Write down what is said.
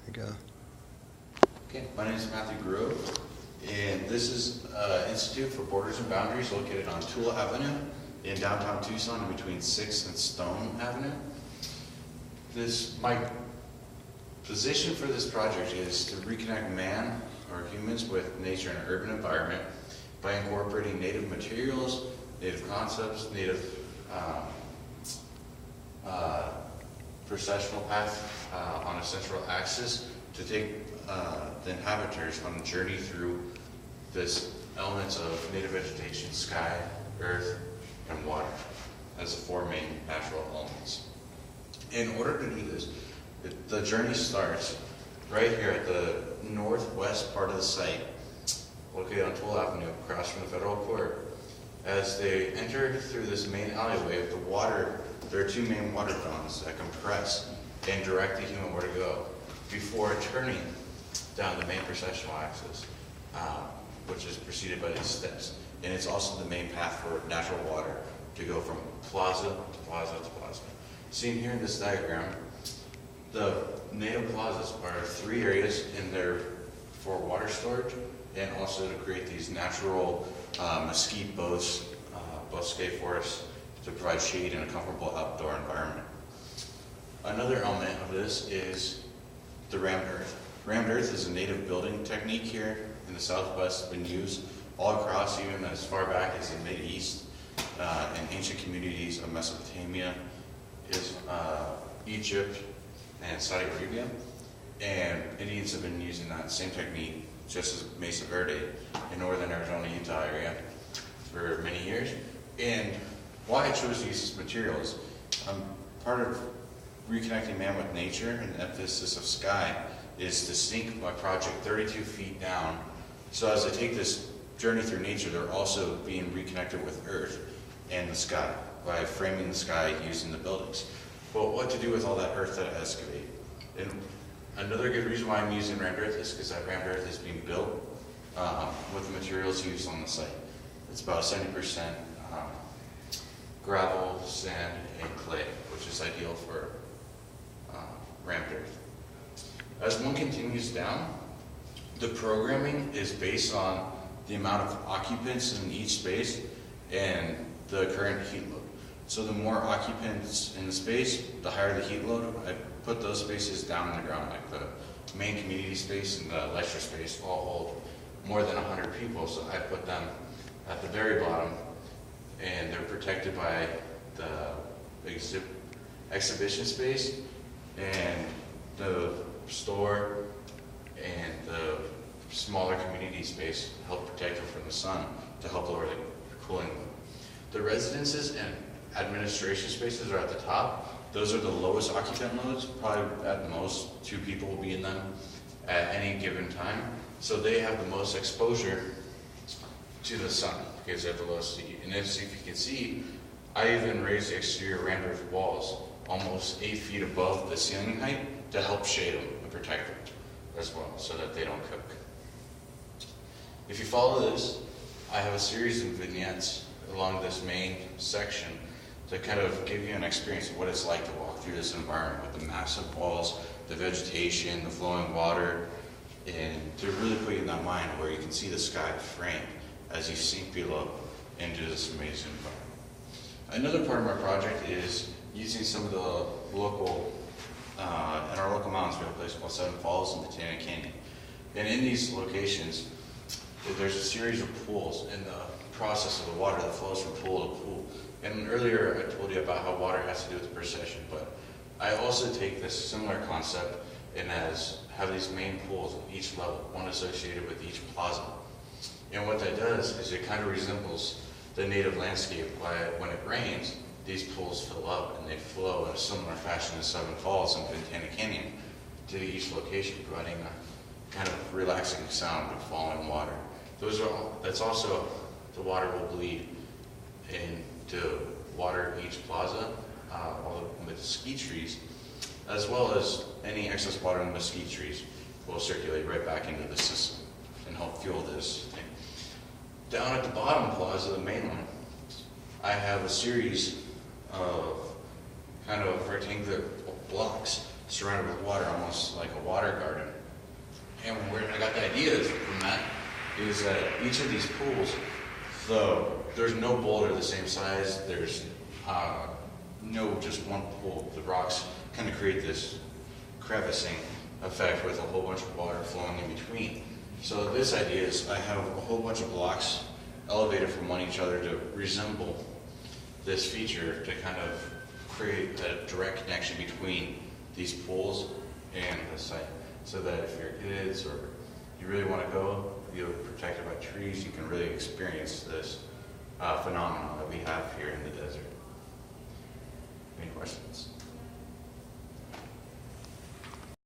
you go. Okay, my name is Matthew Grove, and this is Institute for Borders and Boundaries located on Tula Avenue in downtown Tucson in between 6th and Stone Avenue. My position for this project is to reconnect man or humans with nature and urban environment by incorporating native materials, native concepts, native processional path on a central axis to take the inhabitants on a journey through this elements of native vegetation, sky, earth, and water as the four main natural elements. In order to do this, the journey starts right here at the northwest part of the site, located on Toll Avenue, across from the federal court. As they enter through this main alleyway of the water, there are two main water fountains that compress and direct the human where to go before turning down the main processional axis, which is preceded by these steps. And it's also the main path for natural water to go from plaza to plaza to plaza. Seen here in this diagram, the native plazas are three areas in there for water storage and also to create these natural mesquite bosque forests to provide shade and a comfortable outdoor environment. Another element of this is the rammed earth. Rammed earth is a native building technique here in the Southwest. It's been used all across, even as far back as the Mid-East, in ancient communities of Mesopotamia, Egypt, and Saudi Arabia. And Indians have been using that same technique, just as Mesa Verde, in northern Arizona, Utah area for many years. And why I chose to use this material is part of reconnecting man with nature, and the emphasis of sky is to sink my project 32 feet down. So as I take this journey through nature, they're also being reconnected with earth and the sky by framing the sky using the buildings. But what to do with all that earth that I excavate? And another good reason why I'm using rammed earth is because that rammed earth is being built with the materials used on the site. It's about 70% gravel, sand, and clay, which is ideal for rammed earth. As one continues down, the programming is based on the amount of occupants in each space and the current heat load. So the more occupants in the space, the higher the heat load. I put those spaces down in the ground, like the main community space and the lecture space all hold more than 100 people, so I put them at the very bottom, and they're protected by the exhibition space and the store and the smaller community space to help protect them from the sun, to help lower the cooling load. The residences and administration spaces are at the top. Those are the lowest occupant loads. Probably at most 2 people will be in them at any given time. So they have the most exposure to the sun because they have the lowest heat. And as if you can see, I even raised the exterior rammed earth walls almost 8 feet above the ceiling height to help shade them and protect them as well, so that they don't cook. If you follow this, I have a series of vignettes along this main section to kind of give you an experience of what it's like to walk through this environment with the massive walls, the vegetation, the flowing water, and to really put you in that mind where you can see the sky framed as you sink below into this amazing environment. Another part of my project is using some of the local, in our local mountains, we have a place called Seven Falls and Botanic Canyon. And in these locations, there's a series of pools in the process of the water that flows from pool to pool. And earlier I told you about how water has to do with the procession, but I also take this similar concept and have these main pools at each level, one associated with each plaza. And what that does is it kind of resembles the native landscape. When it rains, these pools fill up and they flow in a similar fashion as Seven Falls and Botanic Canyon to each location, providing a kind of relaxing sound of falling water. That's also, the water will bleed into water each plaza, all the mesquite trees, as well as any excess water in the mesquite trees will circulate right back into the system and help fuel this thing. Down at the bottom plaza, the main one, I have a series of kind of rectangular blocks surrounded with water, almost like a water garden. And where I got the ideas from that is that each of these pools, though there's no boulder the same size, there's no just one pool. The rocks kind of create this crevicing effect with a whole bunch of water flowing in between. So this idea is I have a whole bunch of blocks elevated from one each other to resemble this feature to kind of create a direct connection between these pools and the site. So that if your kids or you really want to go, you're protected by trees, you can really experience this phenomenon that we have here in the desert. Any questions?